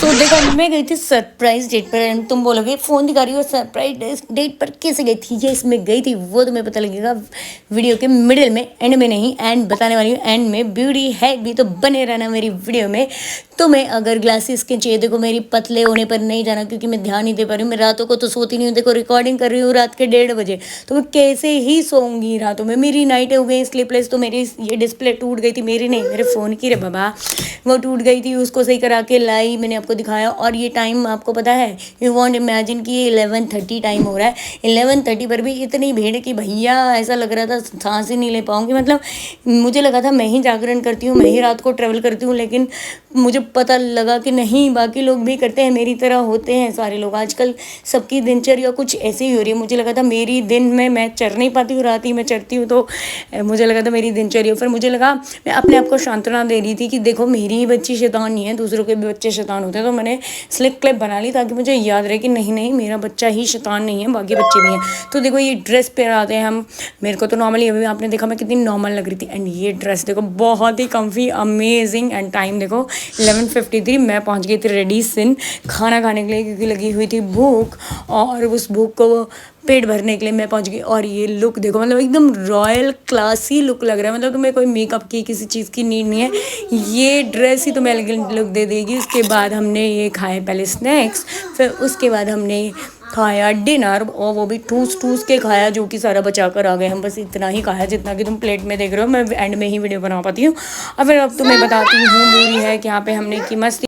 तो देखो मैं गई थी सरप्राइज डेट पर एंड तुम बोलोगे फ़ोन दिखा रही हो सरप्राइज डेट पर कैसे गई थी ये इसमें गई थी वो तुम्हें पता लगेगा वीडियो के मिडिल में एंड में नहीं एंड बताने वाली हूँ एंड में ब्यूटी है भी तो बने रहना मेरी वीडियो में। तुम्हें अगर ग्लासेस के चाहिए देखो मेरी पतले होने पर नहीं जाना क्योंकि मैं ध्यान नहीं दे पा रही हूँ। मैं रातों को तो सोती नहीं हूँ, देखो रिकॉर्डिंग कर रही हूँ रात के 1:30 बजे, तो मैं कैसे ही सोऊंगी रातों में। मेरी नाइटें हो गई स्लीपलेस, तो मेरी ये डिस्प्ले टूट गई थी, मेरी नहीं मेरे फ़ोन की रे बाबा, वो टूट गई थी, उसको सही करा के लाई मैंने आपको दिखाया। और ये टाइम आपको पता है, यू वॉन्ट इमेजिन कि ये 11:30 टाइम हो रहा है। 11:30 पर भी इतनी भीड़ कि भैया ऐसा लग रहा था सांस ही नहीं ले पाऊंगी। मतलब मुझे लगा था मैं ही जागरण करती हूँ, मैं ही रात को ट्रेवल करती हूँ, लेकिन मुझे पता लगा कि नहीं बाकी लोग भी करते हैं, मेरी तरह होते हैं सारे लोग। आजकल सबकी दिनचर्या कुछ ऐसी ही हो रही है। मुझे लगा था मेरी दिन में मैं चर नहीं पाती हूँ, रात ही में चरती हूँ, तो मुझे लगा था मेरी दिनचर्या। फिर मुझे लगा मैं अपने आप को सांत्वना दे रही थी कि देखो मेरी ही बच्ची शैतान नहीं है, दूसरों के भी बच्चे शैतान होते हैं। तो मैंने स्लिप क्लिप बना ली ताकि मुझे याद रहे कि नहीं नहीं मेरा बच्चा ही शैतान नहीं है, बाकी बच्चे भी हैं। तो देखो ये ड्रेस पे आते हैं हम। मेरे को तो नॉर्मली अभी आपने देखा मैं कितनी नॉर्मल लग रही थी, एंड ये ड्रेस देखो बहुत ही कम्फी अमेजिंग। एंड टाइम देखो 11:53, मैं पहुंच गई थी रेडी सिन खाना खाने के लिए क्योंकि लगी हुई थी भूख, और उस भूख को पेट भरने के लिए मैं पहुंच गई। और ये लुक देखो मतलब एकदम रॉयल क्लासी लुक लग रहा है। मतलब तुम्हें कोई मेकअप की किसी चीज़ की नीड नहीं है, ये ड्रेस ही तुम्हें एलिगेंट लुक दे देगी। उसके बाद हमने ये खाए पहले स्नैक्स, फिर उसके बाद हमने खाया डिनर, और वो भी ठूस ठूस के खाया जो कि सारा बचा कर आ गए हम। बस इतना ही खाया जितना कि तुम प्लेट में देख रहे हो, मैं एंड में ही वीडियो बना पाती हूँ। और फिर अब तुम्हें बताती हूँ पूरी है कि यहाँ पे हमने की मस्ती।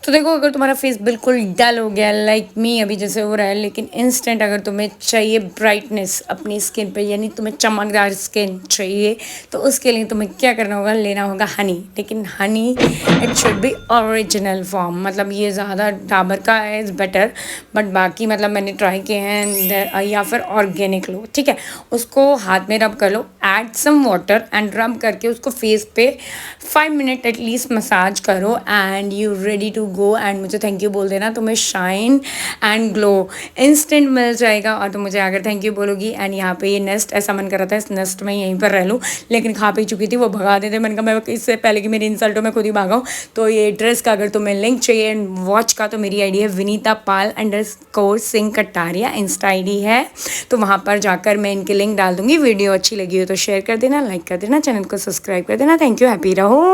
तो देखो अगर तुम्हारा फेस बिल्कुल डल हो गया लाइक मी अभी जैसे हो रहा है, लेकिन इंस्टेंट अगर तुम्हें चाहिए ब्राइटनेस अपनी स्किन पे, यानी तुम्हें चमकदार स्किन चाहिए, तो उसके लिए तुम्हें क्या करना होगा, लेना होगा हनी। लेकिन Honey it should be original form, मतलब ये ज़्यादा डाबर का है इज़ बेटर, बट बाकी मतलब मैंने ट्राई किए हैं। या फिर ऑर्गेनिक लो, ठीक है, उसको हाथ में रब कर लो, add some water and rub करके उसको फेस पे 5 मिनट एटलीस्ट मसाज करो and you ready to go. And मुझे थैंक यू बोल देना, तुम्हें शाइन एंड ग्लो इंस्टेंट मिल जाएगा और तुम मुझे अगर थैंक यू बोलोगी। एंड यहाँ पे ये नेस्ट ऐसा मन कर रहा था इस नेस्ट में यहीं पर रह लूँ, लेकिन खा पी चुकी थी, वो भगा देते। मैंने कहा मैं इससे पहले कि मेरी इंसल्टों में खुद ही भागाऊँ। तो ये ड्रेस का अगर तुम्हें लिंक चाहिए एंड वॉच का, तो मेरी आईडी है विनीता पाल _सिंह कटारिया, इंस्टा आईडी है, तो वहाँ पर जाकर मैं इनके लिंक डाल दूंगी। वीडियो अच्छी लगी हो तो शेयर कर देना, लाइक कर देना, चैनल को सब्सक्राइब कर देना। थैंक यू, हैप्पी रहो।